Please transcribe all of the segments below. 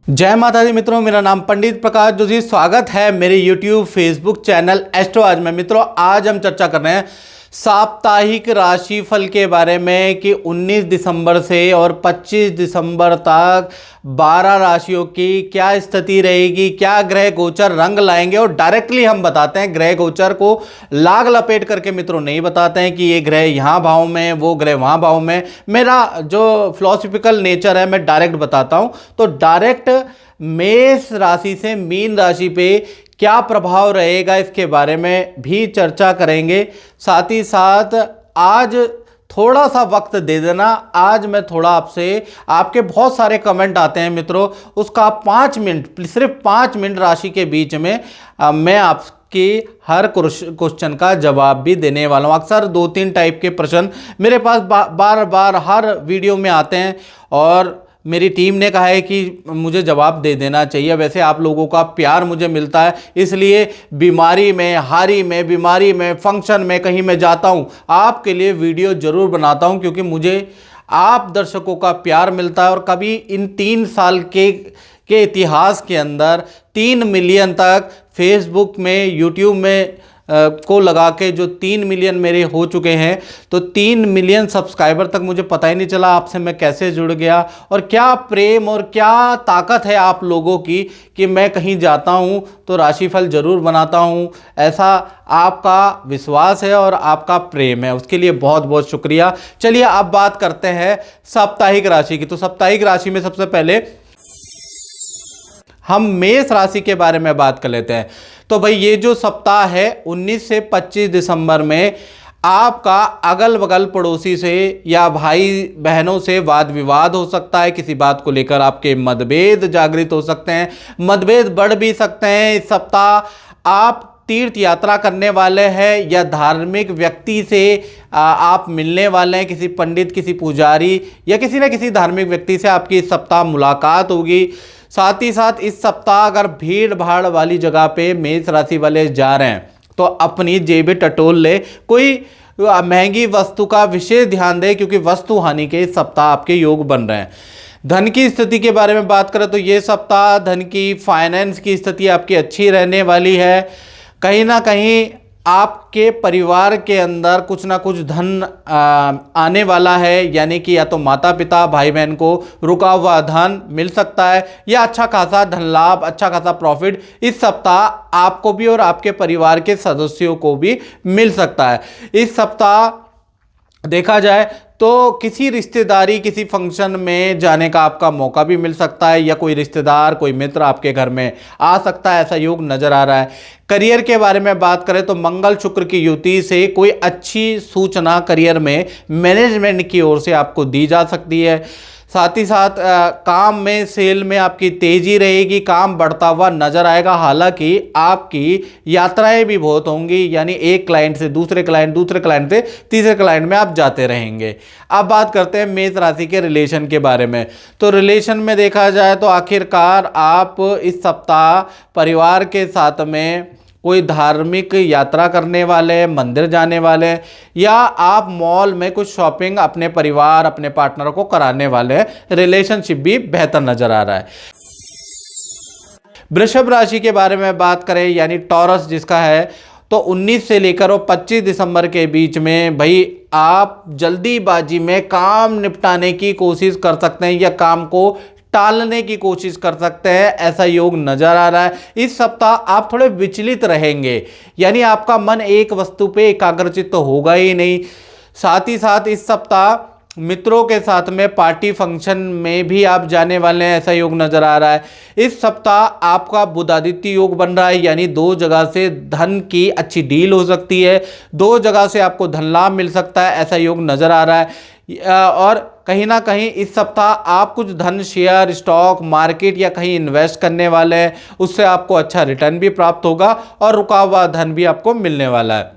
जय माता दी मित्रों, मेरा नाम पंडित प्रकाश जोशी। स्वागत है मेरे YouTube फेसबुक चैनल एस्ट्रो आज में। मित्रों, आज हम चर्चा कर रहे हैं साप्ताहिक राशिफल के बारे में कि 19 दिसंबर से और 25 दिसंबर तक 12 राशियों की क्या स्थिति रहेगी, क्या ग्रह गोचर रंग लाएंगे। और डायरेक्टली हम बताते हैं, ग्रह गोचर को लाग लपेट करके मित्रों नहीं बताते हैं कि ये ग्रह यहाँ भाव में, वो ग्रह वहाँ भाव में। मेरा जो फिलॉसफिकल नेचर है, मैं डायरेक्ट बताता हूँ। तो डायरेक्ट मेष राशि से मीन राशि पे क्या प्रभाव रहेगा, इसके बारे में भी चर्चा करेंगे। साथ ही साथ आज थोड़ा सा वक्त दे देना। आज मैं थोड़ा आपसे, आपके बहुत सारे कमेंट आते हैं मित्रों, उसका 5 मिनट, सिर्फ 5 मिनट राशि के बीच में मैं आपके हर क्वेश्चन का जवाब भी देने वाला हूँ। अक्सर 2-3 टाइप के प्रश्न मेरे पास बार बार हर वीडियो में आते हैं और मेरी टीम ने कहा है कि मुझे जवाब दे देना चाहिए। वैसे आप लोगों का प्यार मुझे मिलता है, इसलिए बीमारी में, हारी में, बीमारी में, फंक्शन में, कहीं मैं जाता हूं, आपके लिए वीडियो ज़रूर बनाता हूं, क्योंकि मुझे आप दर्शकों का प्यार मिलता है। और कभी इन 3 साल के इतिहास के अंदर 3 मिलियन तक फेसबुक में, यूट्यूब में को लगा के जो 3 मिलियन मेरे हो चुके हैं, तो 3 मिलियन सब्सक्राइबर तक मुझे पता ही नहीं चला आपसे मैं कैसे जुड़ गया। और क्या प्रेम और क्या ताकत है आप लोगों की कि मैं कहीं जाता हूं तो राशिफल जरूर बनाता हूं। ऐसा आपका विश्वास है और आपका प्रेम है, उसके लिए बहुत बहुत शुक्रिया। चलिए अब बात करते हैं साप्ताहिक राशि की। तो साप्ताहिक राशि में सबसे पहले हम मेष राशि के बारे में बात कर लेते हैं। तो भाई, ये जो सप्ताह है 19 से 25 दिसंबर में आपका अगल बगल पड़ोसी से या भाई बहनों से वाद विवाद हो सकता है। किसी बात को लेकर आपके मतभेद जागृत हो सकते हैं, मतभेद बढ़ भी सकते हैं। इस सप्ताह आप तीर्थ यात्रा करने वाले हैं या धार्मिक व्यक्ति से आप मिलने वाले हैं। किसी पंडित, किसी पुजारी या किसी न किसी धार्मिक व्यक्ति से आपकी इस सप्ताह मुलाकात होगी। साथ ही साथ इस सप्ताह अगर भीड़ भाड़ वाली जगह पे मेष राशि वाले जा रहे हैं तो अपनी जेब टटोल ले, कोई महंगी वस्तु का विशेष ध्यान दें, क्योंकि वस्तु हानि के इस सप्ताह आपके योग बन रहे हैं। धन की स्थिति के बारे में बात करें तो ये सप्ताह धन की, फाइनेंस की स्थिति आपकी अच्छी रहने वाली है। कहीं ना कहीं आपके परिवार के अंदर कुछ ना कुछ धन आने वाला है, यानी कि या तो माता पिता, भाई बहन को रुका हुआ धन मिल सकता है या अच्छा खासा धन लाभ, अच्छा खासा प्रॉफिट इस सप्ताह आपको भी और आपके परिवार के सदस्यों को भी मिल सकता है। इस सप्ताह देखा जाए तो किसी रिश्तेदारी, किसी फंक्शन में जाने का आपका मौका भी मिल सकता है, या कोई रिश्तेदार, कोई मित्र आपके घर में आ सकता है, ऐसा योग नजर आ रहा है। करियर के बारे में बात करें तो मंगल शुक्र की युति से कोई अच्छी सूचना करियर में मैनेजमेंट की ओर से आपको दी जा सकती है। साथ ही साथ काम में, सेल में आपकी तेजी रहेगी, काम बढ़ता हुआ नजर आएगा। हालांकि आपकी यात्राएं भी बहुत होंगी, यानी एक क्लाइंट से दूसरे क्लाइंट, दूसरे क्लाइंट से तीसरे क्लाइंट में आप जाते रहेंगे। अब बात करते हैं मेष राशि के रिलेशन के बारे में। तो रिलेशन में देखा जाए तो आखिरकार आप इस सप्ताह परिवार के साथ में कोई धार्मिक यात्रा करने वाले, मंदिर जाने वाले, या आप मॉल में कुछ शॉपिंग अपने परिवार, अपने पार्टनर को कराने वाले। रिलेशनशिप भी बेहतर नजर आ रहा है। वृषभ राशि के बारे में बात करें, यानी टॉरस जिसका है, तो 19 से लेकर और 25 दिसंबर के बीच में भाई आप जल्दीबाजी में काम निपटाने की कोशिश कर सकते हैं या काम को टालने की कोशिश कर सकते हैं, ऐसा योग नजर आ रहा है। इस सप्ताह आप थोड़े विचलित रहेंगे, यानी आपका मन एक वस्तु पे एकाग्रचित्त तो होगा ही नहीं। साथ ही साथ इस सप्ताह मित्रों के साथ में पार्टी फंक्शन में भी आप जाने वाले हैं, ऐसा योग नजर आ रहा है। इस सप्ताह आपका बुधादित्य योग बन रहा है, यानी 2 जगह से धन की अच्छी डील हो सकती है, 2 जगह से आपको धन लाभ मिल सकता है, ऐसा योग नजर आ रहा है। और कहीं ना कहीं इस सप्ताह आप कुछ धन शेयर, स्टॉक मार्केट या कहीं इन्वेस्ट करने वाले हैं, उससे आपको अच्छा रिटर्न भी प्राप्त होगा और रुका हुआ धन भी आपको मिलने वाला है।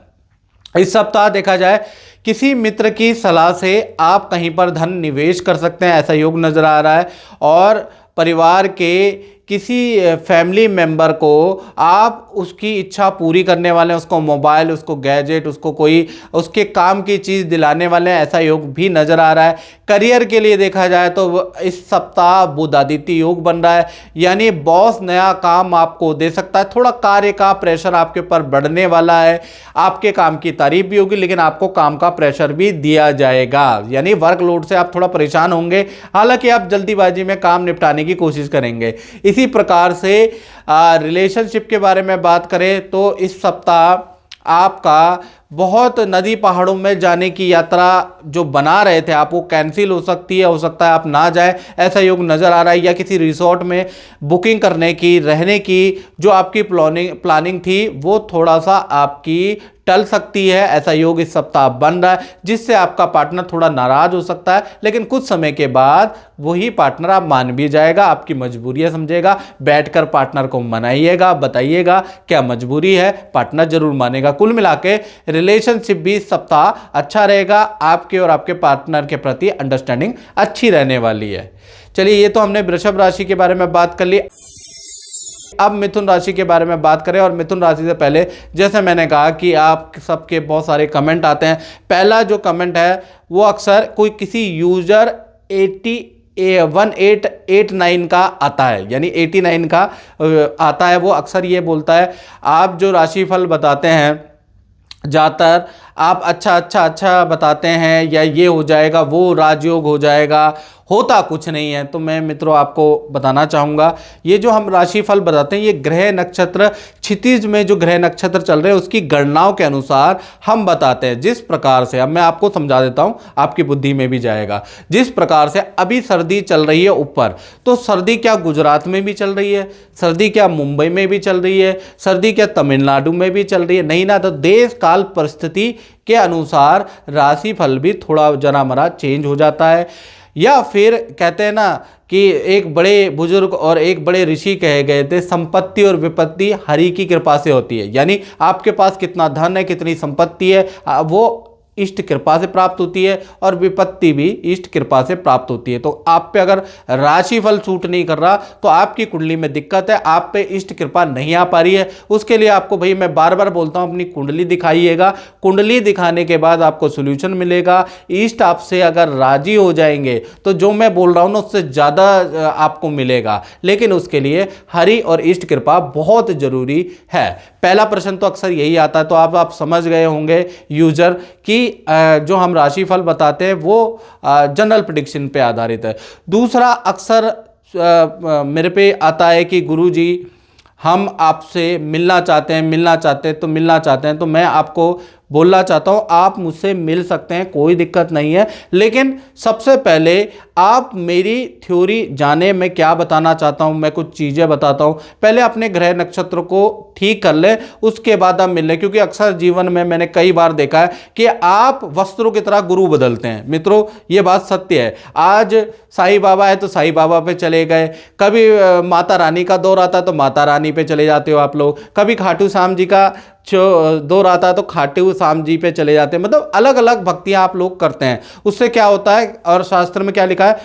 इस सप्ताह देखा जाए किसी मित्र की सलाह से आप कहीं पर धन निवेश कर सकते हैं, ऐसा योग नजर आ रहा है। और परिवार के किसी फैमिली मेंबर को आप उसकी इच्छा पूरी करने वाले हैं, उसको मोबाइल, उसको गैजेट, उसको कोई उसके काम की चीज़ दिलाने वाले हैं, ऐसा योग भी नज़र आ रहा है। करियर के लिए देखा जाए तो इस सप्ताह बुध आदित्य योग बन रहा है, यानी बॉस नया काम आपको दे सकता है। थोड़ा कार्य का प्रेशर आपके ऊपर बढ़ने वाला है, आपके काम की तारीफ भी होगी लेकिन आपको काम का प्रेशर भी दिया जाएगा, यानी वर्कलोड से आप थोड़ा परेशान होंगे। हालांकि आप जल्दीबाजी में काम निपटाने की कोशिश करेंगे। इसी प्रकार से रिलेशनशिप के बारे में बात करें तो इस सप्ताह आपका बहुत नदी पहाड़ों में जाने की यात्रा जो बना रहे थे आप, वो कैंसिल हो सकती है, हो सकता है आप ना जाए, ऐसा योग नज़र आ रहा है। या किसी रिसोर्ट में बुकिंग करने की, रहने की जो आपकी प्लानिंग थी वो थोड़ा सा आपकी टल सकती है, ऐसा योग इस सप्ताह बन रहा है, जिससे आपका पार्टनर थोड़ा नाराज हो सकता है। लेकिन कुछ समय के बाद वही पार्टनर आप मान भी जाएगा, आपकी मजबूरियां समझेगा। बैठकर पार्टनर को मनाइएगा, बताइएगा क्या मजबूरी है, पार्टनर जरूर मानेगा। कुल मिला के रिलेशनशिप भी इस सप्ताह अच्छा रहेगा, आपके और आपके पार्टनर के प्रति अंडरस्टैंडिंग अच्छी रहने वाली है। चलिए, ये तो हमने वृषभ राशि के बारे में बात कर ली। अब मिथुन राशि के बारे में बात करें, और मिथुन राशि से पहले जैसे मैंने कहा कि आप सबके बहुत सारे कमेंट आते हैं। पहला जो कमेंट है वो अक्सर कोई किसी यूजर 1889 का आता है, यानी 89 का आता है। वो अक्सर ये बोलता है, आप जो राशिफल बताते हैं ज़्यादातर आप अच्छा बताते हैं, या ये हो जाएगा, वो राजयोग हो जाएगा, होता कुछ नहीं है। तो मैं मित्रों आपको बताना चाहूँगा, ये जो हम राशिफल बताते हैं ये ग्रह नक्षत्र क्षितिज में जो ग्रह नक्षत्र चल रहे हैं उसकी गणनाओं के अनुसार हम बताते हैं। जिस प्रकार से, अब मैं आपको समझा देता हूँ, आपकी बुद्धि में भी जाएगा। जिस प्रकार से अभी सर्दी चल रही है ऊपर, तो सर्दी क्या गुजरात में भी चल रही है, सर्दी क्या मुंबई में भी चल रही है, सर्दी क्या तमिलनाडु में भी चल रही है, नहीं ना। तो देश काल परिस्थिति के अनुसार राशिफल भी थोड़ा जरा मरा चेंज हो जाता है। या फिर कहते हैं ना कि एक बड़े बुजुर्ग और एक बड़े ऋषि कहे गए थे, संपत्ति और विपत्ति हरि की कृपा से होती है। यानी आपके पास कितना धन है, कितनी संपत्ति है, वो इष्ट कृपा से प्राप्त होती है, और विपत्ति भी इष्ट कृपा से प्राप्त होती है। तो आप पे अगर राशिफल सूट नहीं कर रहा तो आपकी कुंडली में दिक्कत है, आप पे इष्ट कृपा नहीं आ पा रही है। उसके लिए आपको, भाई मैं बार बार बोलता हूं, अपनी कुंडली दिखाइएगा। कुंडली दिखाने के बाद आपको सोल्यूशन मिलेगा। इष्ट आपसे अगर राजी हो जाएंगे तो जो मैं बोल रहा हूं ना उससे ज़्यादा आपको मिलेगा। लेकिन उसके लिए हरि और इष्ट कृपा बहुत जरूरी है। पहला प्रश्न तो अक्सर यही आता है। तो आप समझ गए होंगे यूजर कि जो हम राशिफल बताते हैं वो जनरल प्रेडिक्शन पे आधारित है। दूसरा अक्सर मेरे पे आता है कि गुरुजी हम आपसे मिलना चाहते हैं, तो मैं आपको बोलना चाहता हूँ आप मुझसे मिल सकते हैं, कोई दिक्कत नहीं है। लेकिन सबसे पहले आप मेरी थ्योरी जाने मैं क्या बताना चाहता हूँ, मैं कुछ चीज़ें बताता हूँ। पहले अपने ग्रह नक्षत्र को ठीक कर ले, उसके बाद आप मिल लें। क्योंकि अक्सर जीवन में मैंने कई बार देखा है कि आप वस्त्रों की तरह गुरु बदलते हैं। मित्रों ये बात सत्य है। आज साईं बाबा है तो साईं बाबा पे चले गए, कभी माता रानी का दौर आता है तो माता रानी पे चले जाते हो आप लोग, कभी खाटू श्याम जी का जो दौर आता है तो खाटू श्याम जी पे चले जाते हैं। मतलब अलग अलग भक्तियां आप लोग करते हैं। उससे क्या होता है, और शास्त्र में क्या लिखा है,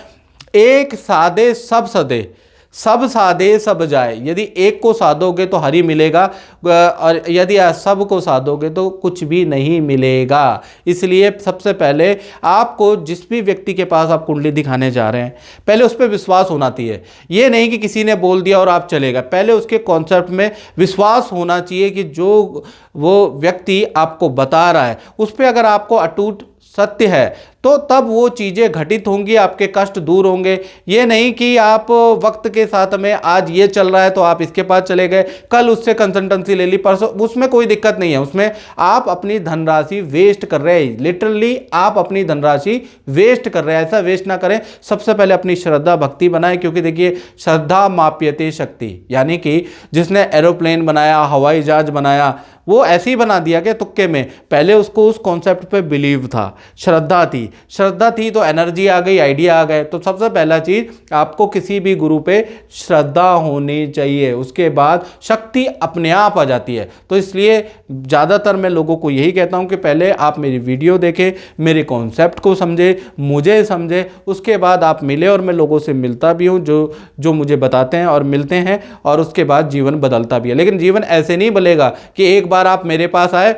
एक साधे सब सदे, सब साधे सब जाए। यदि एक को साधोगे तो हरि मिलेगा, और यदि सब को साधोगे तो कुछ भी नहीं मिलेगा। इसलिए सबसे पहले आपको जिस भी व्यक्ति के पास आप कुंडली दिखाने जा रहे हैं, पहले उस पर विश्वास होना चाहिए। ये नहीं कि किसी ने बोल दिया और आप चले गए, पहले उसके कॉन्सेप्ट में विश्वास होना चाहिए कि जो वो व्यक्ति आपको बता रहा है उस पर अगर आपको अटूट सत्य है तो तब वो चीज़ें घटित होंगी, आपके कष्ट दूर होंगे। ये नहीं कि आप वक्त के साथ में आज ये चल रहा है तो आप इसके पास चले गए, कल उससे कंसल्टेंसी ले ली, परसों, उसमें कोई दिक्कत नहीं है। उसमें आप अपनी धनराशि वेस्ट कर रहे हैं, लिटरली आप अपनी धनराशि वेस्ट कर रहे हैं। ऐसा वेस्ट ना करें। सबसे पहले अपनी श्रद्धा भक्ति बनाएं, क्योंकि देखिए श्रद्धा माप्यते शक्ति, यानी कि जिसने एरोप्लेन बनाया, हवाई जहाज बनाया, वो ऐसे ही बना दिया कि तुक्के में, पहले उसको उस कॉन्सेप्ट पे बिलीव था, श्रद्धा थी तो एनर्जी आ गई, आइडिया आ गए। तो सबसे पहला चीज़ आपको किसी भी गुरु पे श्रद्धा होनी चाहिए, उसके बाद शक्ति अपने आप आ जाती है। तो इसलिए ज़्यादातर मैं लोगों को यही कहता हूँ कि पहले आप मेरी वीडियो देखें, मेरे कॉन्सेप्ट को समझे, मुझे समझे, उसके बाद आप मिले। और मैं लोगों से मिलता भी हूँ जो मुझे बताते हैं और मिलते हैं, और उसके बाद जीवन बदलता भी है। लेकिन जीवन ऐसे नहीं बदलेगा कि एक बार आप मेरे पास आए,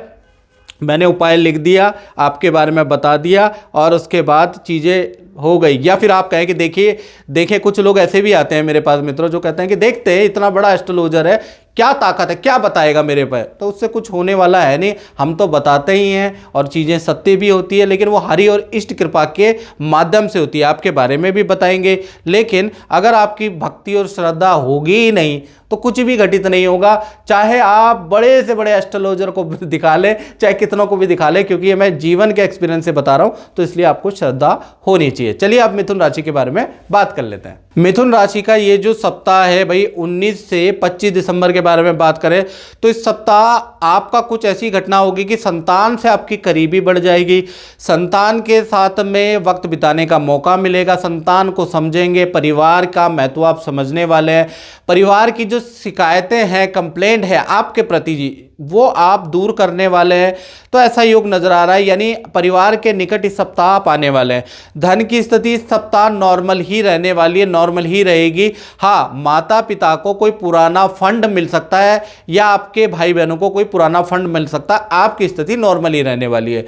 मैंने उपाय लिख दिया, आपके बारे में बता दिया और उसके बाद चीज़ें हो गई। या फिर आप कहें कि देखिए कुछ लोग ऐसे भी आते हैं मेरे पास मित्रों, जो कहते हैं कि देखते हैं इतना बड़ा एस्ट्रोलॉजर है, क्या ताकत है, क्या बताएगा मेरे पर। तो उससे कुछ होने वाला है नहीं, हम तो बताते ही हैं और चीज़ें सत्य भी होती है, लेकिन वो हरि और इष्ट कृपा के माध्यम से होती है। आपके बारे में भी बताएंगे, लेकिन अगर आपकी भक्ति और श्रद्धा होगी ही नहीं तो कुछ भी घटित नहीं होगा। चाहे आप बड़े से बड़े एस्ट्रोलॉजर को दिखा ले, चाहे कितनों को भी दिखा ले, क्योंकि ये मैं जीवन के एक्सपीरियंस से बता रहा हूं, तो इसलिए आपको श्रद्धा होनी चाहिए। चलिए आप मिथुन राशि के बारे में बात कर लेते हैं। मिथुन राशि का ये जो सप्ताह है भाई, 19 से 25 दिसंबर के बारे में बात करें तो इस सप्ताह आपका कुछ ऐसी घटना होगी कि संतान से आपकी करीबी बढ़ जाएगी, संतान के साथ में वक्त बिताने का मौका मिलेगा, संतान को समझेंगे, परिवार का महत्व आप समझने वाले हैं, परिवार की जो शिकायतें हैं, कंप्लेंट है आपके प्रति जी, वो आप दूर करने वाले हैं। तो ऐसा योग नजर आ रहा है, यानी परिवार के निकट इस सप्ताह आप आने वाले हैं। धन की स्थिति इस सप्ताह नॉर्मल ही रहने वाली है, नॉर्मल ही रहेगी। हाँ, माता पिता को कोई पुराना फंड मिल सकता है या आपके भाई बहनों को कोई पुराना फंड मिल सकता है, आपकी स्थिति नॉर्मल ही रहने वाली है।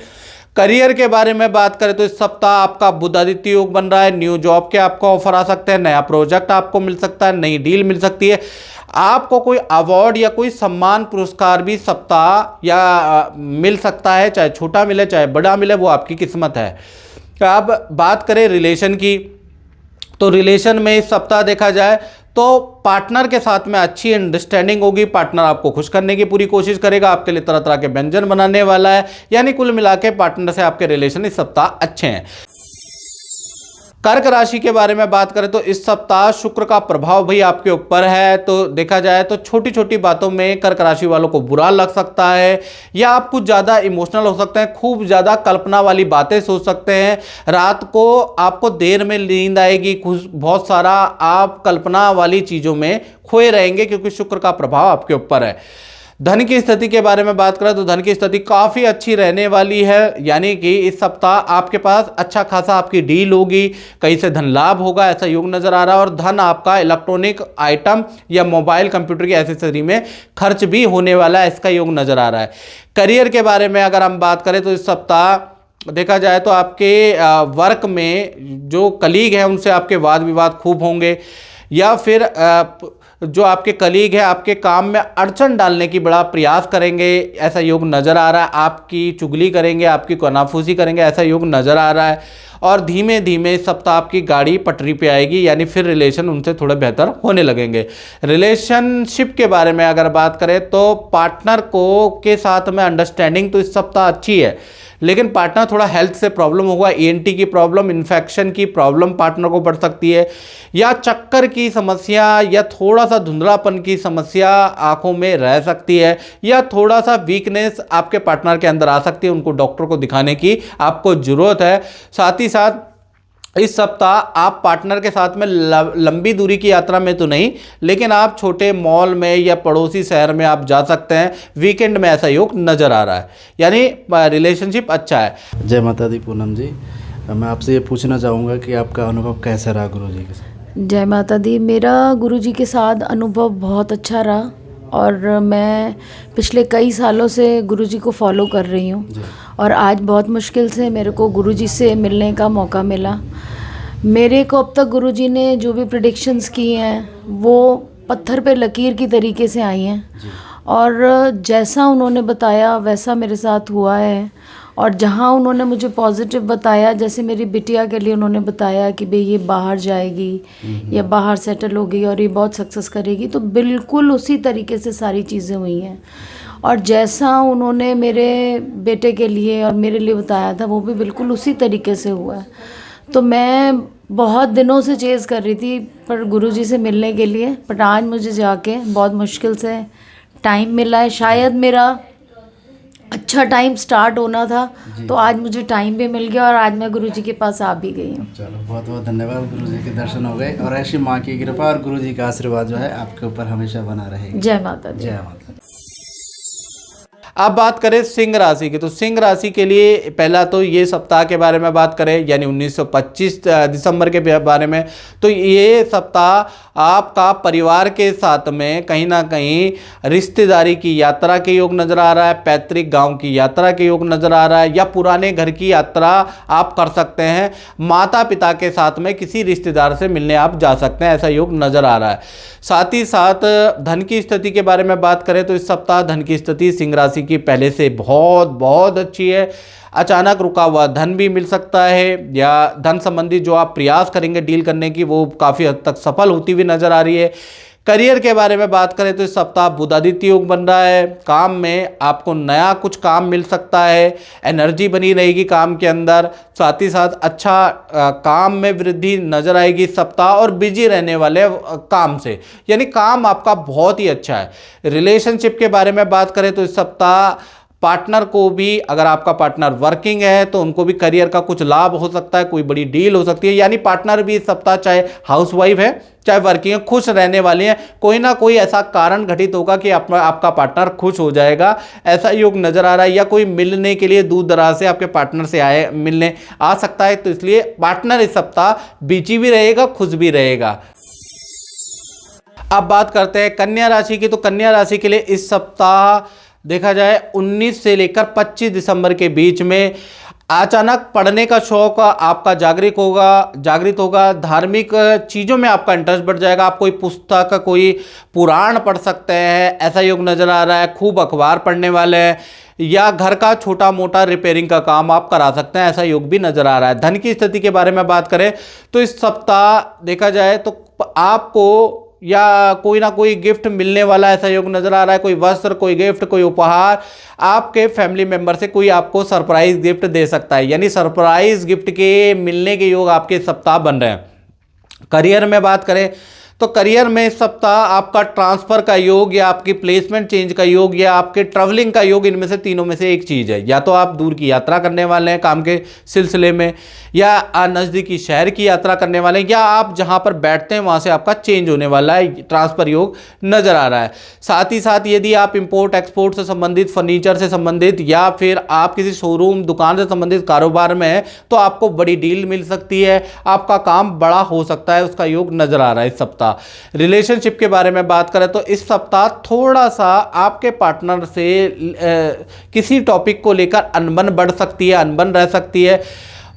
करियर के बारे में बात करें तो इस सप्ताह आपका बुध आदित्य योग बन रहा है, न्यू जॉब के आपको ऑफर आ सकते हैं, नया प्रोजेक्ट आपको मिल सकता है, नई डील मिल सकती है, आपको कोई अवार्ड या कोई सम्मान पुरस्कार भी सप्ताह या मिल सकता है, चाहे छोटा मिले चाहे बड़ा मिले, वो आपकी किस्मत है। अब बात करें रिलेशन की, तो रिलेशन में इस सप्ताह देखा जाए तो पार्टनर के साथ में अच्छी अंडरस्टैंडिंग होगी, पार्टनर आपको खुश करने की पूरी कोशिश करेगा, आपके लिए तरह तरह के व्यंजन बनाने वाला है, यानी कुल मिला के पार्टनर से आपके रिलेशन इस सप्ताह अच्छे हैं। कर्क राशि के बारे में बात करें तो इस सप्ताह शुक्र का प्रभाव भी आपके ऊपर है, तो देखा जाए तो छोटी छोटी बातों में कर्क राशि वालों को बुरा लग सकता है, या आप कुछ ज़्यादा इमोशनल हो सकते हैं, खूब ज़्यादा कल्पना वाली बातें सोच सकते हैं, रात को आपको देर में नींद आएगी, कुछ बहुत सारा आप कल्पना वाली चीज़ों में खोए रहेंगे, क्योंकि शुक्र का प्रभाव आपके ऊपर है। धन की स्थिति के बारे में बात करें तो धन की स्थिति काफ़ी अच्छी रहने वाली है, यानी कि इस सप्ताह आपके पास अच्छा खासा आपकी डील होगी, कहीं से धन लाभ होगा, ऐसा योग नज़र आ रहा है। और धन आपका इलेक्ट्रॉनिक आइटम या मोबाइल कंप्यूटर की एसेसरी में खर्च भी होने वाला है, इसका योग नज़र आ रहा है। करियर के बारे में अगर हम बात करें तो इस सप्ताह देखा जाए तो आपके वर्क में जो कलीग हैं उनसे आपके वाद विवाद खूब होंगे, या फिर जो आपके कलीग है आपके काम में अड़चन डालने की बड़ा प्रयास करेंगे, ऐसा योग नज़र आ रहा है। आपकी चुगली करेंगे, आपकी कनाफूसी करेंगे, ऐसा योग नज़र आ रहा है। और धीमे धीमे इस सप्ताह आपकी गाड़ी पटरी पे आएगी, यानी फिर रिलेशन उनसे थोड़े बेहतर होने लगेंगे। रिलेशनशिप के बारे में अगर बात करें तो पार्टनर को के साथ में अंडरस्टैंडिंग तो इस सप्ताह अच्छी है, लेकिन पार्टनर थोड़ा हेल्थ से प्रॉब्लम होगा, ENT की प्रॉब्लम, इन्फेक्शन की प्रॉब्लम पार्टनर को बढ़ सकती है, या चक्कर की समस्या, या थोड़ा सा धुंधलापन की समस्या आंखों में रह सकती है, या थोड़ा सा वीकनेस आपके पार्टनर के अंदर आ सकती है, उनको डॉक्टर को दिखाने की आपको ज़रूरत है। साथ ही साथ इस सप्ताह आप पार्टनर के साथ में लंबी दूरी की यात्रा में तो नहीं, लेकिन आप छोटे मॉल में या पड़ोसी शहर में आप जा सकते हैं, वीकेंड में ऐसा योग नज़र आ रहा है, यानी रिलेशनशिप अच्छा है। जय माता दी पूनम जी, मैं आपसे ये पूछना चाहूँगा कि आपका अनुभव कैसा रहा गुरु जी के साथ? जय माता दी, मेरा गुरु जी के साथ अनुभव बहुत अच्छा रहा और मैं पिछले कई सालों से गुरुजी को फॉलो कर रही हूँ और आज बहुत मुश्किल से मेरे को गुरुजी से मिलने का मौका मिला। मेरे को अब तक गुरुजी ने जो भी प्रेडिक्शंस की हैं वो पत्थर पे लकीर की तरीके से आई हैं और जैसा उन्होंने बताया वैसा मेरे साथ हुआ है। और जहाँ उन्होंने मुझे पॉजिटिव बताया, जैसे मेरी बिटिया के लिए उन्होंने बताया कि भाई ये बाहर जाएगी या बाहर सेटल होगी और ये बहुत सक्सेस करेगी, तो बिल्कुल उसी तरीके से सारी चीज़ें हुई हैं। और जैसा उन्होंने मेरे बेटे के लिए और मेरे लिए बताया था वो भी बिल्कुल उसी तरीके से हुआ है। तो मैं बहुत दिनों से चेज़ कर रही थी पर गुरुजी से मिलने के लिए, बट आज मुझे जाके बहुत मुश्किल से टाइम मिला है। शायद मेरा अच्छा टाइम स्टार्ट होना था, तो आज मुझे टाइम भी मिल गया और आज मैं गुरुजी के पास आ भी गई हूँ। चलो बहुत बहुत धन्यवाद, गुरुजी के दर्शन हो गए और ऐसी माँ की कृपा और गुरुजी का आशीर्वाद जो है आपके ऊपर हमेशा बना रहेगा। जय माता दी। जय माता दी। अब बात करें सिंह राशि की, तो सिंह राशि के लिए पहला तो ये सप्ताह के बारे में बात करें, यानी 1925 दिसंबर के बारे में, तो ये सप्ताह आपका परिवार के साथ में कहीं ना कहीं रिश्तेदारी की यात्रा के योग नज़र आ रहा है, पैतृक गांव की यात्रा के योग नज़र आ रहा है, या पुराने घर की यात्रा आप कर सकते हैं। माता पिता के साथ में किसी रिश्तेदार से मिलने आप जा सकते हैं, ऐसा योग नज़र आ रहा है। साथ ही साथ धन की स्थिति के बारे में बात करें तो इस सप्ताह धन की स्थिति सिंह राशि की पहले से बहुत बहुत अच्छी है। अचानक रुका हुआ धन भी मिल सकता है, या धन संबंधी जो आप प्रयास करेंगे डील करने की वो काफ़ी हद तक सफल होती हुई नजर आ रही है। करियर के बारे में बात करें तो इस सप्ताह बुधादित्य योग बन रहा है। काम में आपको नया कुछ काम मिल सकता है, एनर्जी बनी रहेगी काम के अंदर। साथ ही साथ अच्छा काम में वृद्धि नजर आएगी इस सप्ताह, और बिजी रहने वाले काम से, यानी काम आपका बहुत ही अच्छा है। रिलेशनशिप के बारे में बात करें तो इस सप्ताह पार्टनर को भी, अगर आपका पार्टनर वर्किंग है तो उनको भी करियर का कुछ लाभ हो सकता है, कोई बड़ी डील हो सकती है। यानी पार्टनर भी इस सप्ताह चाहे हाउसवाइफ है चाहे वर्किंग है, खुश रहने वाले हैं। कोई ना कोई ऐसा कारण घटित होगा कि आपका पार्टनर खुश हो जाएगा, ऐसा योग नजर आ रहा है। या कोई मिलने के लिए दूर दराज से आपके पार्टनर से मिलने आ सकता है, तो इसलिए पार्टनर इस सप्ताह बिजी भी रहेगा, खुश भी रहेगा। अब बात करते हैं कन्या राशि की, तो कन्या राशि के लिए इस सप्ताह देखा जाए 19 से लेकर 25 दिसंबर के बीच में अचानक पढ़ने का शौक आपका जागृत होगा। धार्मिक चीज़ों में आपका इंटरेस्ट बढ़ जाएगा। आप कोई पुस्तक, कोई पुराण पढ़ सकते हैं, ऐसा योग नज़र आ रहा है। खूब अखबार पढ़ने वाले हैं, या घर का छोटा मोटा रिपेयरिंग का काम आप करा सकते हैं, ऐसा योग भी नज़र आ रहा है। धन की स्थिति के बारे में बात करें तो इस सप्ताह देखा जाए तो आपको या कोई ना कोई गिफ्ट मिलने वाला ऐसा योग नज़र आ रहा है। कोई वस्त्र, कोई गिफ्ट, कोई उपहार, आपके फैमिली मेंबर से कोई आपको सरप्राइज गिफ्ट दे सकता है, यानी सरप्राइज गिफ्ट के मिलने के योग आपके सप्ताह बन रहे हैं। करियर में बात करें तो करियर में इस सप्ताह आपका ट्रांसफ़र का योग, या आपकी प्लेसमेंट चेंज का योग, या आपके ट्रैवलिंग का योग, इनमें से तीनों में से एक चीज़ है। या तो आप दूर की यात्रा करने वाले हैं काम के सिलसिले में, या नज़दीकी शहर की यात्रा करने वाले हैं, या आप जहां पर बैठते हैं वहां से आपका चेंज होने वाला है, ट्रांसफ़र योग नज़र आ रहा है। साथ ही साथ यदि आप इंपोर्ट एक्सपोर्ट से संबंधित, फर्नीचर से संबंधित, या फिर आप किसी शोरूम दुकान से संबंधित कारोबार में है तो आपको बड़ी डील मिल सकती है, आपका काम बड़ा हो सकता है, उसका योग नज़र आ रहा है इस सप्ताह। रिलेशनशिप के बारे में बात करें तो इस सप्ताह थोड़ा सा आपके पार्टनर से किसी टॉपिक को लेकर अनबन बढ़ सकती है, अनबन रह सकती है।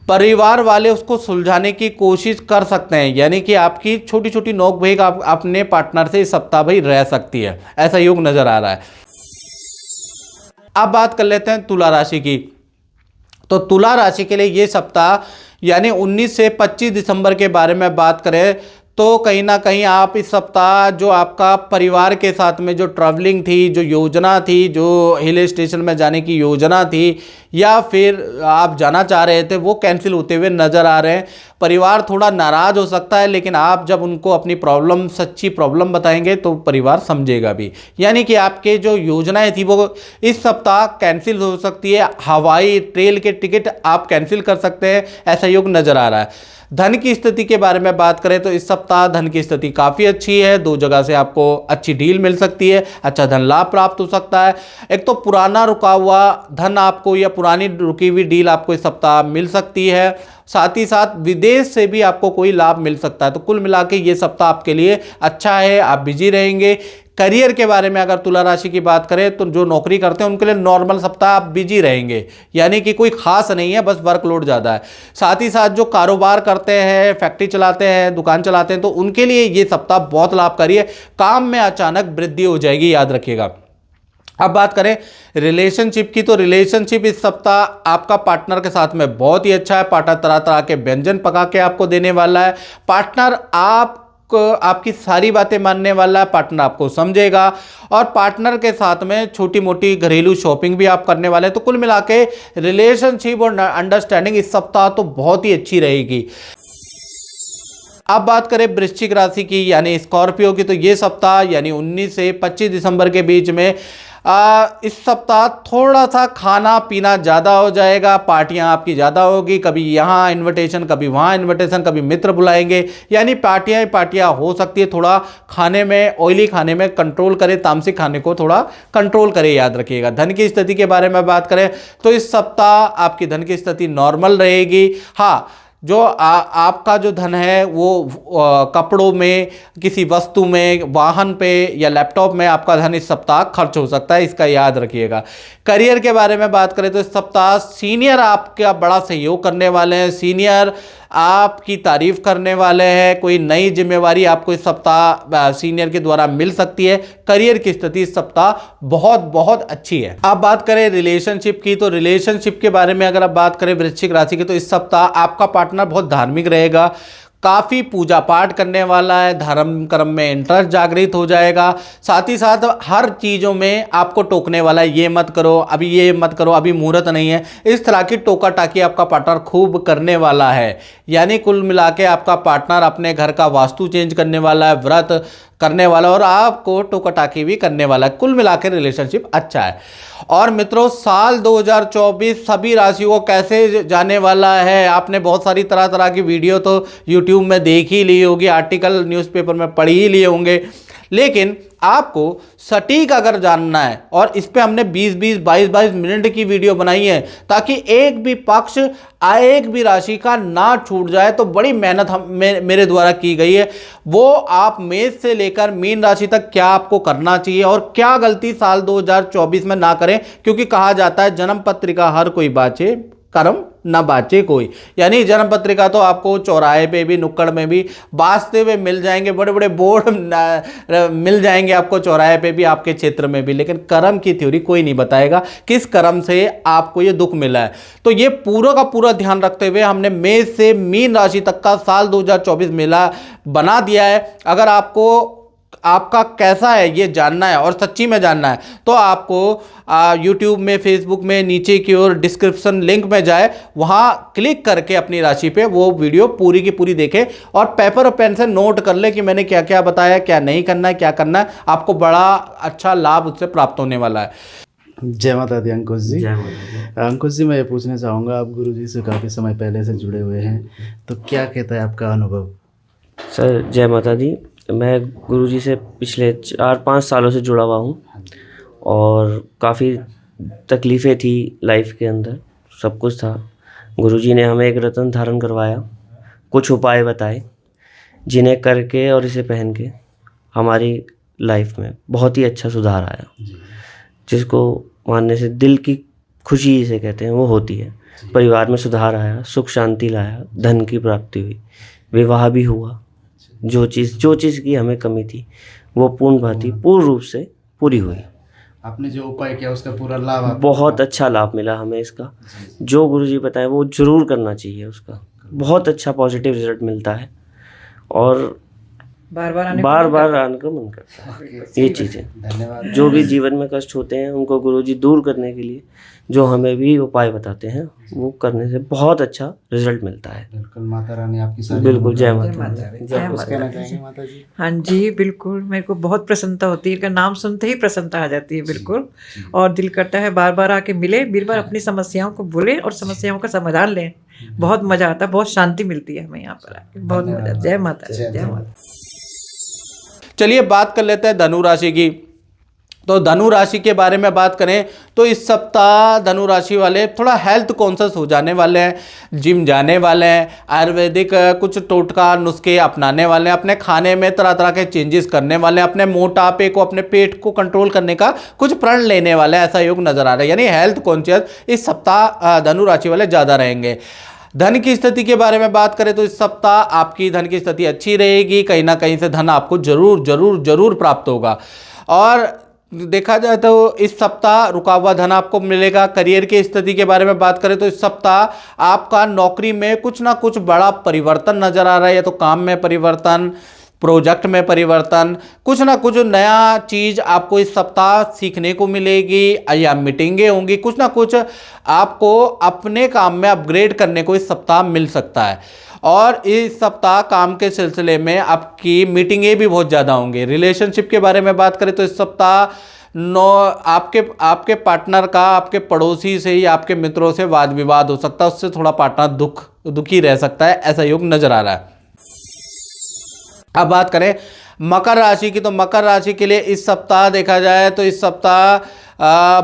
परिवार वाले उसको सुलझाने की कोशिश कर सकते हैं, यानी कि आपकी छोटी छोटी नोक-झोंक आप अपने पार्टनर से इस सप्ताह भाई रह सकती है, ऐसा योग नजर आ रहा है। अब बात कर लेते हैं तुला राशि की, तो तुला राशि के लिए ये सप्ताह यानी 19 से 25 दिसंबर के बारे में बात करें तो कहीं ना कहीं आप इस सप्ताह जो आपका परिवार के साथ में जो ट्रैवलिंग थी, जो योजना थी, जो हिल स्टेशन में जाने की योजना थी, या फिर आप जाना चाह रहे थे, वो कैंसिल होते हुए नज़र आ रहे हैं। परिवार थोड़ा नाराज़ हो सकता है, लेकिन आप जब उनको अपनी प्रॉब्लम, सच्ची प्रॉब्लम बताएंगे तो परिवार समझेगा भी। यानी कि आपके जो योजनाएं थी वो इस सप्ताह कैंसिल हो सकती है। हवाई ट्रेन के टिकट आप कैंसिल कर सकते हैं, ऐसा योग नज़र आ रहा है। धन की स्थिति के बारे में बात करें तो इस सप्ताह धन की स्थिति काफ़ी अच्छी है। 2 जगह से आपको अच्छी डील मिल सकती है, अच्छा धन लाभ प्राप्त हो सकता है। एक तो पुराना रुका हुआ धन आपको, या पुरानी रुकी हुई डील आपको इस सप्ताह मिल सकती है। साथ ही साथ विदेश से भी आपको कोई लाभ मिल सकता है। तो कुल मिला के ये सप्ताह आपके लिए अच्छा है, आप बिजी रहेंगे। करियर के बारे में अगर तुला राशि की बात करें तो जो नौकरी करते हैं उनके लिए नॉर्मल सप्ताह आप बिजी रहेंगे, यानी कि कोई खास नहीं है, बस वर्कलोड ज़्यादा है। साथ ही साथ जो कारोबार करते हैं, फैक्ट्री चलाते हैं, दुकान चलाते हैं, तो उनके लिए ये सप्ताह बहुत लाभकारी है। काम में अचानक वृद्धि हो जाएगी, याद रखिएगा। अब बात करें रिलेशनशिप की, तो रिलेशनशिप इस सप्ताह आपका पार्टनर के साथ में बहुत ही अच्छा है। पार्टनर तरह तरह के व्यंजन पका के आपको देने वाला है। पार्टनर आपकी सारी बातें मानने वाला है, पार्टनर आपको समझेगा, और पार्टनर के साथ में छोटी मोटी घरेलू शॉपिंग भी आप करने वाले हैं। तो कुल मिला के रिलेशनशिप और अंडरस्टैंडिंग इस सप्ताह तो बहुत ही अच्छी रहेगी। अब बात करें वृश्चिक राशि की यानी स्कॉर्पियो की, तो ये सप्ताह यानी 19 से 25 दिसंबर के बीच में इस सप्ताह थोड़ा सा खाना पीना ज़्यादा हो जाएगा, पार्टियां आपकी ज़्यादा होगी, कभी यहाँ इनविटेशन कभी वहाँ इनविटेशन, कभी मित्र बुलाएंगे, यानी पार्टियां हो सकती है। थोड़ा खाने में, ऑयली खाने में कंट्रोल करें, तामसिक खाने को थोड़ा कंट्रोल करें, याद रखिएगा। धन की स्थिति के बारे में बात करें तो इस सप्ताह आपकी धन की स्थिति नॉर्मल रहेगी। हाँ, जो आपका जो धन है वो कपड़ों में, किसी वस्तु में, वाहन पे या लैपटॉप में आपका धन इस सप्ताह खर्च हो सकता है, इसका याद रखिएगा। करियर के बारे में बात करें तो इस सप्ताह सीनियर आपका बड़ा सहयोग करने वाले हैं, सीनियर आपकी तारीफ करने वाले हैं, कोई नई जिम्मेवारी आपको इस सप्ताह सीनियर के द्वारा मिल सकती है। करियर की स्थिति इस सप्ताह बहुत बहुत अच्छी है। अब बात करें रिलेशनशिप की, तो रिलेशनशिप के बारे में अगर आप बात करें वृश्चिक राशि की, तो इस सप्ताह आपका पार्टनर बहुत धार्मिक रहेगा, काफ़ी पूजा पाठ करने वाला है, धर्म कर्म में इंटरेस्ट जागृत हो जाएगा, साथ ही साथ हर चीज़ों में आपको टोकने वाला है, ये मत करो, अभी ये मत करो, अभी मुहूर्त नहीं है, इस तरह की टोका टाकी आपका पार्टनर खूब करने वाला है। यानी कुल मिला के आपका पार्टनर अपने घर का वास्तु चेंज करने वाला है, व्रत करने वाला और आपको टोका टाकी भी करने वाला है। कुल मिला के रिलेशनशिप अच्छा है। और मित्रों, साल 2024 सभी राशियों को कैसे जाने वाला है, आपने बहुत सारी तरह तरह की वीडियो तो YouTube में देख ही ली होगी, आर्टिकल न्यूज़पेपर में पढ़ ही लिए होंगे, लेकिन आपको सटीक अगर जानना है, और इस पे हमने 20-20, 22-22 मिनट की वीडियो बनाई है ताकि एक भी पक्ष, एक भी राशि का ना छूट जाए, तो बड़ी मेहनत मेरे द्वारा की गई है। वो आप मेष से लेकर मीन राशि तक क्या आपको करना चाहिए और क्या गलती साल 2024 में ना करें, क्योंकि कहा जाता है जन्म पत्रिका हर कोई बाचे, कर्म न बाचे कोई। यानी जन्म पत्रिका तो आपको चौराहे पे भी, नुक्कड़ में भी बाजते हुए मिल जाएंगे, बड़े बड़े बोर्ड मिल जाएंगे आपको चौराहे पे भी, आपके क्षेत्र में भी, लेकिन कर्म की थ्योरी कोई नहीं बताएगा किस कर्म से आपको ये दुख मिला है। तो ये पूरा का पूरा ध्यान रखते हुए हमने मेष से मीन राशि तक का साल 2024 मेला बना दिया है। अगर आपको आपका कैसा है ये जानना है और सच्ची में जानना है, तो आपको YouTube में, Facebook में नीचे की ओर डिस्क्रिप्शन लिंक में जाए, वहाँ क्लिक करके अपनी राशि पे वो वीडियो पूरी की पूरी देखें और पेपर और पेन से नोट कर ले कि मैंने क्या क्या बताया, क्या नहीं करना है, क्या करना है। आपको बड़ा अच्छा लाभ उससे प्राप्त होने वाला है। जय माता दी अंकुश जी। जय माता दी। अंकुश जी, मैं ये पूछना चाहूँगा, आप गुरु जी से काफ़ी समय पहले से जुड़े हुए हैं, तो क्या कहता है आपका अनुभव? सर जय माता दी। मैं गुरुजी से पिछले 4-5 सालों से जुड़ा हुआ हूँ और काफ़ी तकलीफ़ें थी लाइफ के अंदर, सब कुछ था। गुरुजी ने हमें एक रत्न धारण करवाया, कुछ उपाय बताए, जिन्हें करके और इसे पहन के हमारी लाइफ में बहुत ही अच्छा सुधार आया, जिसको मानने से दिल की खुशी इसे कहते हैं वो होती है। परिवार में सुधार आया, सुख शांति लाया, धन की प्राप्ति हुई, विवाह भी हुआ। जो चीज़ की हमें कमी थी वो पूर्ण रूप से पूरी हुई। आपने जो उपाय किया उसका पूरा लाभ बहुत अच्छा लाभ मिला हमें इसका। जो गुरुजी बताएं वो जरूर करना चाहिए, उसका बहुत अच्छा पॉजिटिव रिजल्ट मिलता है और बार बार आने का मन करता है। ये चीज़ें, धन्यवाद। जो भी जीवन में कष्ट होते हैं उनको गुरुजी दूर करने के लिए जो हमें भी उपाय बताते हैं वो करने से बहुत अच्छा रिजल्ट मिलता है। बिल्कुल, माता रानी आपकी सारी बिल्कुल। जय माता दी। माता जी। हाँ जी, बिल्कुल, मेरे को बहुत प्रसन्नता होती है, इनका नाम सुनते ही प्रसन्नता आ जाती है, बिल्कुल। और दिल करता है बार बार आके मिले, बार बार अपनी समस्याओं को बोले और समस्याओं का समाधान लें। बहुत मज़ा आता है, बहुत शांति मिलती है हमें यहाँ पर आके, बहुत मज़ा। जय माता, जय माता। चलिए बात कर लेते हैं धनु राशि की। तो धनु राशि के बारे में बात करें तो इस सप्ताह धनु राशि वाले थोड़ा हेल्थ कॉन्शियस हो जाने वाले हैं, जिम जाने वाले हैं, आयुर्वेदिक कुछ टोटका नुस्खे अपनाने वाले हैं, अपने खाने में तरह तरह के चेंजेस करने वाले हैं, अपने मोटापे को, अपने पेट को कंट्रोल करने का कुछ प्रण लेने वाले हैं, ऐसा योग नजर आ रहा है। यानी हेल्थ कॉन्शियस इस सप्ताह धनु राशि वाले ज़्यादा रहेंगे। धन की स्थिति के बारे में बात करें तो इस सप्ताह आपकी धन की स्थिति अच्छी रहेगी, कहीं ना कहीं से धन आपको जरूर प्राप्त होगा। और देखा जाए तो इस सप्ताह रुका हुआ धन आपको मिलेगा। करियर की स्थिति के बारे में बात करें तो इस सप्ताह आपका नौकरी में कुछ ना कुछ बड़ा परिवर्तन नजर आ रहा है, या तो काम में परिवर्तन, प्रोजेक्ट में परिवर्तन, कुछ ना कुछ नया चीज़ आपको इस सप्ताह सीखने को मिलेगी, या मीटिंगें होंगी, कुछ ना कुछ आपको अपने काम में अपग्रेड करने को इस सप्ताह मिल सकता है। और इस सप्ताह काम के सिलसिले में आपकी मीटिंगें भी बहुत ज़्यादा होंगी। रिलेशनशिप के बारे में बात करें तो इस सप्ताह नो आपके पार्टनर का आपके पड़ोसी से या आपके मित्रों से वाद विवाद हो सकता है, उससे थोड़ा पार्टनर दुखी रह सकता है, ऐसा योग नजर आ रहा है। अब बात करें मकर राशि की, तो मकर राशि के लिए इस सप्ताह देखा जाए तो इस सप्ताह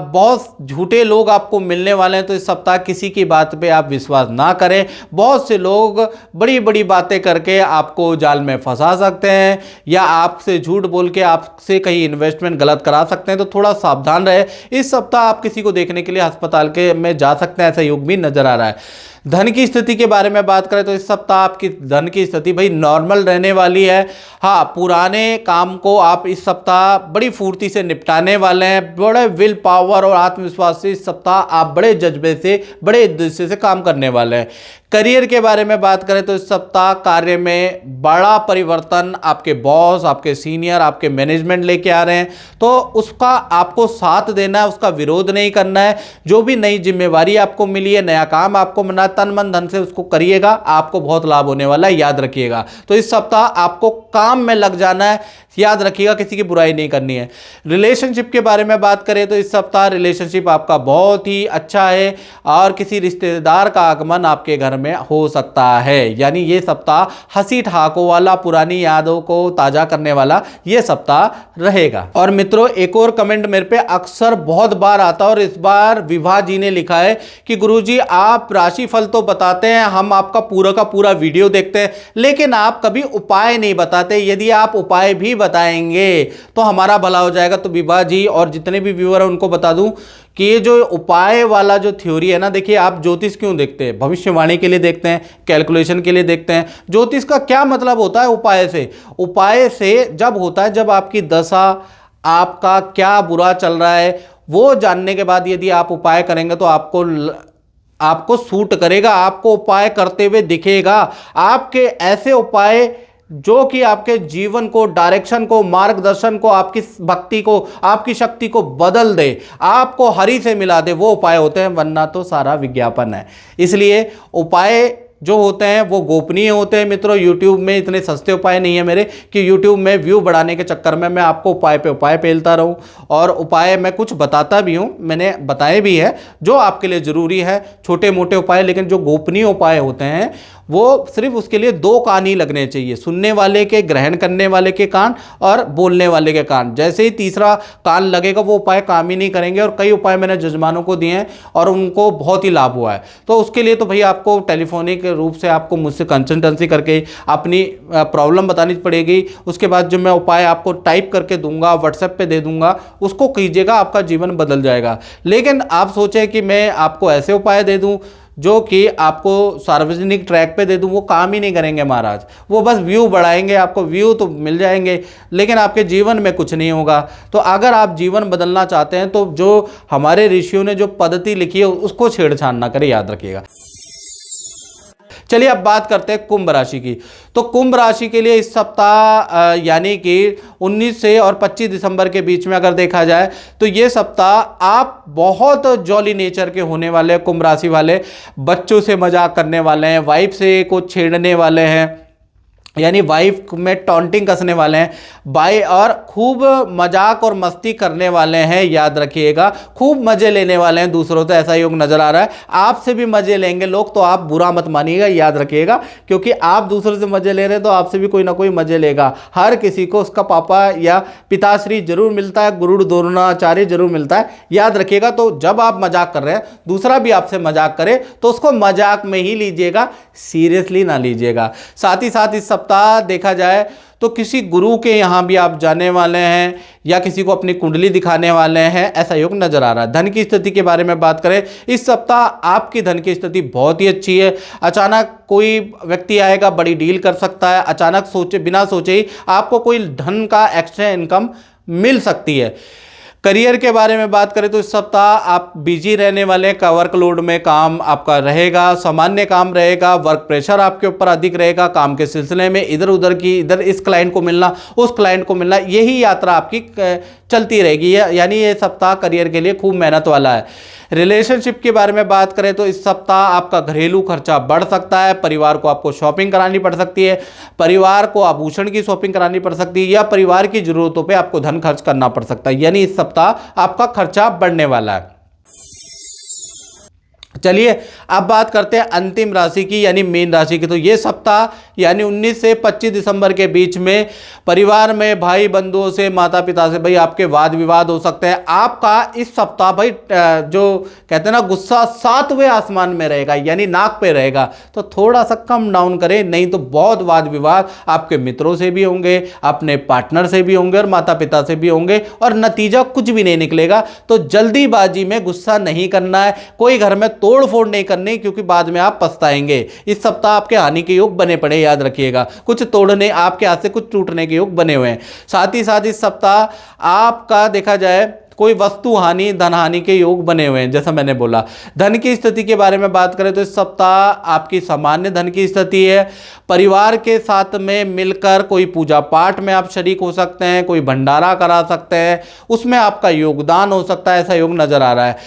बहुत झूठे लोग आपको मिलने वाले हैं, तो इस सप्ताह किसी की बात पे आप विश्वास ना करें। बहुत से लोग बड़ी बड़ी बातें करके आपको जाल में फंसा सकते हैं या आपसे झूठ बोल के आपसे कहीं इन्वेस्टमेंट गलत करा सकते हैं, तो थोड़ा सावधान रहे। इस सप्ताह आप किसी को देखने के लिए अस्पताल में जा सकते हैं, ऐसा योग भी नजर आ रहा है। धन की स्थिति के बारे में बात करें तो इस सप्ताह आपकी धन की स्थिति भाई नॉर्मल रहने वाली है। हाँ, पुराने काम को आप इस सप्ताह बड़ी फुर्ती से निपटाने वाले हैं। बड़े विल पावर और आत्मविश्वास से इस सप्ताह आप बड़े जज्बे से, बड़े उद्देश्य से काम करने वाले हैं। करियर के बारे में बात करें तो इस सप्ताह कार्य में बड़ा परिवर्तन आपके बॉस, आपके सीनियर, आपके मैनेजमेंट लेके आ रहे हैं, तो उसका आपको साथ देना है, उसका विरोध नहीं करना है। जो भी नई जिम्मेवारी आपको मिली है, नया काम आपको मिला, तन मन धन से उसको करिएगा, आपको बहुत लाभ होने वाला है, याद रखिएगा। तो इस सप्ताह आपको काम में लग जाना है, याद रखिएगा, किसी की बुराई नहीं करनी है। रिलेशनशिप के बारे में बात करें तो इस सप्ताह रिलेशनशिप आपका बहुत ही अच्छा है और किसी रिश्तेदार का आगमन आपके घर में हो सकता है। यानी ये सप्ताह हंसी ठहाकों वाला, पुरानी यादों को ताजा करने वाला ये सप्ताह रहेगा। और मित्रों, एक और कमेंट मेरे पे अक्सर बहुत बार आता है और इस बार विभा जी ने लिखा है कि गुरुजी आप राशिफल तो बताते हैं, हम आपका पूरा का पूरा वीडियो देखते हैं, लेकिन आप कभी उपाय नहीं बताते। यदि आप उपाय भी बताएंगे तो हमारा भला हो जाएगा। तो विभा जी और जितने भी व्यूअर हैं उनको बता दूं कि ये जो उपाय वाला जो थ्योरी है ना, देखिए आप ज्योतिष क्यों देखते हैं? भविष्यवाणी के लिए देखते हैं, कैलकुलेशन के लिए देखते हैं। ज्योतिष का क्या मतलब होता है उपाय से? उपाय से जब होता है जब आपकी दशा, आपका क्या बुरा चल रहा है वो जानने के बाद यदि आप उपाय करेंगे तो आपको सूट करेगा, आपको उपाय करते हुए दिखेगा। आपके ऐसे उपाय जो कि आपके जीवन को, डायरेक्शन को, मार्गदर्शन को, आपकी भक्ति को, आपकी शक्ति को बदल दे, आपको हरि से मिला दे, वो उपाय होते हैं, वरना तो सारा विज्ञापन है। इसलिए उपाय जो होते हैं वो गोपनीय होते हैं। मित्रों, YouTube में इतने सस्ते उपाय नहीं है मेरे कि YouTube में व्यू बढ़ाने के चक्कर में मैं आपको उपाय पे उपाय पेलता रहूं। और उपाय मैं कुछ बताता भी हूं, मैंने बताए भी है जो आपके लिए ज़रूरी है, छोटे मोटे उपाय। लेकिन जो गोपनीय उपाय होते हैं वो सिर्फ उसके लिए 2 कान ही लगने चाहिए, सुनने वाले के, ग्रहण करने वाले के कान और बोलने वाले के कान। जैसे ही तीसरा कान लगेगा वो उपाय काम ही नहीं करेंगे। और कई उपाय मैंने जजमानों को दिए हैं और उनको बहुत ही लाभ हुआ है। तो उसके लिए तो भाई आपको टेलीफोनिक रूप से आपको मुझसे कंसल्टेंसी करके अपनी प्रॉब्लम बतानी पड़ेगी। उसके बाद जो मैं उपाय आपको टाइप करके दूंगा, व्हाट्सएप पे दे दूंगा, उसको कीजिएगा, आपका जीवन बदल जाएगा। लेकिन आप सोचें कि मैं आपको ऐसे उपाय दे दूं जो कि आपको सार्वजनिक ट्रैक पे दे दूं, वो काम ही नहीं करेंगे महाराज। वो बस व्यू बढ़ाएंगे, आपको व्यू तो मिल जाएंगे लेकिन आपके जीवन में कुछ नहीं होगा। तो अगर आप जीवन बदलना चाहते हैं तो जो हमारे ऋषियों ने जो पद्धति लिखी है उसको छेड़छाड़ ना करें, याद रखिएगा। चलिए अब बात करते हैं कुंभ राशि की। तो कुंभ राशि के लिए इस सप्ताह यानी कि 19 से और 25 दिसंबर के बीच में अगर देखा जाए तो ये सप्ताह आप बहुत जॉली नेचर के होने वाले हैं। कुंभ राशि वाले बच्चों से मजाक करने वाले हैं, वाइफ से को छेड़ने वाले हैं, यानी वाइफ में टॉन्टिंग कसने वाले हैं भाई, और खूब मजाक और मस्ती करने वाले हैं, याद रखिएगा। खूब मजे लेने वाले हैं दूसरों से, ऐसा योग नजर आ रहा है। आपसे भी मजे लेंगे लोग, तो आप बुरा मत मानिएगा, याद रखिएगा, क्योंकि आप दूसरों से मजे ले रहे हैं तो आपसे भी कोई ना कोई मजे लेगा। हर किसी को उसका पापा या पिताश्री जरूर मिलता है, गुरु द्रोणाचार्य जरूर मिलता है, याद रखिएगा। तो जब आप मजाक कर रहे हैं, दूसरा भी आपसे मजाक करे तो उसको मजाक में ही लीजिएगा, सीरियसली ना लीजिएगा। साथ ही साथ इस देखा जाए तो किसी गुरु के यहाँ भी आप जाने वाले हैं या किसी को अपनी कुंडली दिखाने वाले हैं, ऐसा योग नजर आ रहा है। धन की स्थिति के बारे में बात करें, इस सप्ताह आपकी धन की स्थिति बहुत ही अच्छी है। अचानक कोई व्यक्ति आएगा, बड़ी डील कर सकता है, अचानक सोचे बिना सोचे ही आपको कोई धन का एक्स्ट्रा इनकम मिल सकती है। करियर के बारे में बात करें तो इस सप्ताह आप बिजी रहने वाले का, वर्कलोड में काम आपका रहेगा, सामान्य काम रहेगा, वर्क प्रेशर आपके ऊपर अधिक रहेगा। काम के सिलसिले में इधर उधर की, इधर इस क्लाइंट को मिलना, उस क्लाइंट को मिलना, यही यात्रा आपकी चलती रहेगी। यानी ये सप्ताह करियर के लिए खूब मेहनत वाला है। रिलेशनशिप के बारे में बात करें तो इस सप्ताह आपका घरेलू खर्चा बढ़ सकता है। परिवार को आपको शॉपिंग करानी पड़ सकती है, परिवार को आभूषण की शॉपिंग करानी पड़ सकती है, या परिवार की ज़रूरतों पे आपको धन खर्च करना पड़ सकता है। यानी इस सप्ताह आपका खर्चा बढ़ने वाला है। चलिए अब बात करते हैं अंतिम राशि की यानी मीन राशि की। तो ये सप्ताह यानी 19 से 25 दिसंबर के बीच में परिवार में भाई बंधुओं से, माता पिता से भाई आपके वाद विवाद हो सकते हैं। आपका इस सप्ताह भाई जो कहते हैं ना गुस्सा 7वें आसमान में रहेगा, यानी नाक पे रहेगा। तो थोड़ा सा कम डाउन करें, नहीं तो बहुत वाद विवाद आपके मित्रों से भी होंगे, अपने पार्टनर से भी होंगे और माता पिता से भी होंगे, और नतीजा कुछ भी नहीं निकलेगा। तो जल्दीबाजी में गुस्सा नहीं करना है, कोई घर में तोड़ फोड़ नहीं करनी, क्योंकि बाद में आप पछताएंगे। इस सप्ताह आपके हानि के योग बने पड़े, याद रखिएगा। कुछ तोड़ने, आपके हाथ से कुछ टूटने के योग बने हुए हैं। साथ ही साथ इस सप्ताह आपका देखा जाए कोई वस्तु हानि, धन हानि के योग बने हुए हैं। जैसा मैंने बोला, धन की स्थिति के बारे में बात करें तो इस सप्ताह आपकी सामान्य धन की स्थिति है। परिवार के साथ में मिलकर कोई पूजा पाठ में आप शरीक हो सकते हैं, कोई भंडारा करा सकते हैं, उसमें आपका योगदान हो सकता है, ऐसा योग नजर आ रहा है।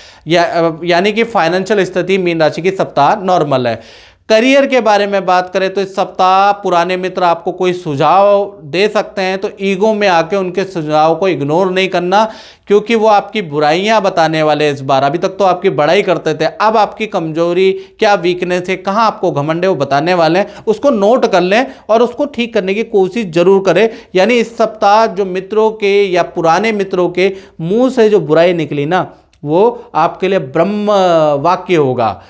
यानी कि फाइनेंशियल स्थिति मीन राशि की सप्ताह नॉर्मल है। करियर के बारे में बात करें तो इस सप्ताह पुराने मित्र आपको कोई सुझाव दे सकते हैं, तो ईगो में आके उनके सुझाव को इग्नोर नहीं करना, क्योंकि वो आपकी बुराइयां बताने वाले हैं इस बार। अभी तक तो आपकी बड़ाई करते थे, अब आपकी कमजोरी क्या, वीकनेस है, कहाँ आपको घमंड है, वो बताने वाले हैं। उसको नोट कर लें और उसको ठीक करने की कोशिश जरूर करें। यानी इस सप्ताह जो मित्रों के या पुराने मित्रों के मुंह से जो बुराई निकली ना, वो आपके लिए ब्रह्म वाक्य होगा।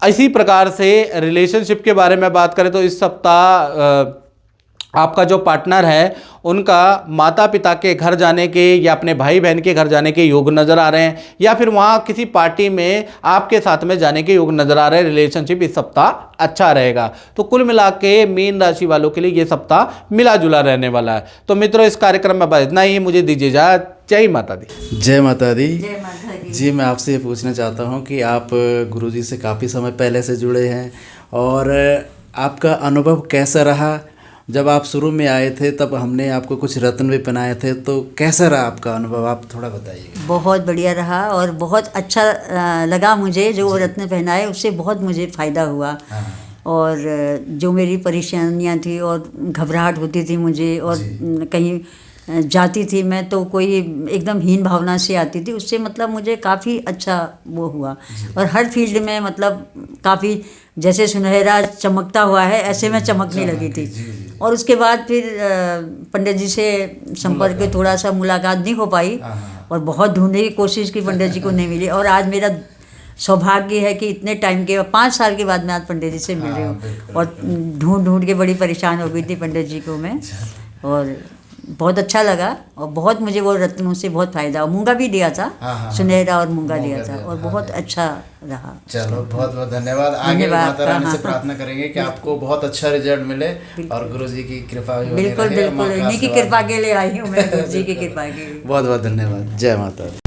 इसी प्रकार से रिलेशनशिप के बारे में बात करें तो इस सप्ताह आपका जो पार्टनर है उनका माता पिता के घर जाने के या अपने भाई बहन के घर जाने के योग नज़र आ रहे हैं, या फिर वहाँ किसी पार्टी में आपके साथ में जाने के योग नज़र आ रहे हैं। रिलेशनशिप इस सप्ताह अच्छा रहेगा। तो कुल मिला के मीन राशि वालों के लिए ये सप्ताह मिला जुला रहने वाला है। तो मित्रों, इस कार्यक्रम में बस इतना ही। मुझे दीजिए इजाज़त। जय माता दी। जय माता दी। जी, मैं आपसे ये पूछना चाहता हूँ कि आप गुरुजी से काफ़ी समय पहले से जुड़े हैं, और आपका अनुभव कैसा रहा? जब आप शुरू में आए थे तब हमने आपको कुछ रत्न भी पहनाए थे, तो कैसा रहा आपका अनुभव? आप थोड़ा बताइए। बहुत बढ़िया रहा और बहुत अच्छा लगा मुझे। जो वो रत्न पहनाए उससे बहुत मुझे फ़ायदा हुआ। और जो मेरी परेशानियां थी और घबराहट होती थी मुझे, और कहीं जाती थी मैं तो कोई एकदम हीन भावना से आती थी, उससे मतलब मुझे काफ़ी अच्छा वो हुआ। और हर फील्ड में मतलब काफ़ी, जैसे सुनहरा चमकता हुआ है ऐसे में चमकने लगी थी। और उसके बाद फिर पंडित जी से संपर्क में थोड़ा सा मुलाकात नहीं हो पाई, और बहुत ढूंढने की कोशिश की, पंडित जी को नहीं मिली। और आज मेरा सौभाग्य है कि इतने टाइम के 5 साल के बाद मैं आज पंडित जी से मिल रही हूँ। और ढूंढ के बड़ी परेशान हो गई थी पंडित जी को मैं, और बहुत अच्छा लगा। और बहुत मुझे वो रत्नों से बहुत फ़ायदा। और मूंगा भी दिया था, सुनहरा और मूंगा दिया था, और बहुत अच्छा रहा। चलो, बहुत बहुत धन्यवाद। आगे माता रानी से प्रार्थना करेंगे कि आपको बहुत अच्छा रिजल्ट मिले, और गुरुजी की कृपा भी बनी रहे। बिल्कुल बिल्कुल, इन्हीं की कृपा के लिए आई हूँ मैं, गुरुजी की कृपा के लिए। बहुत बहुत धन्यवाद। जय माता दी।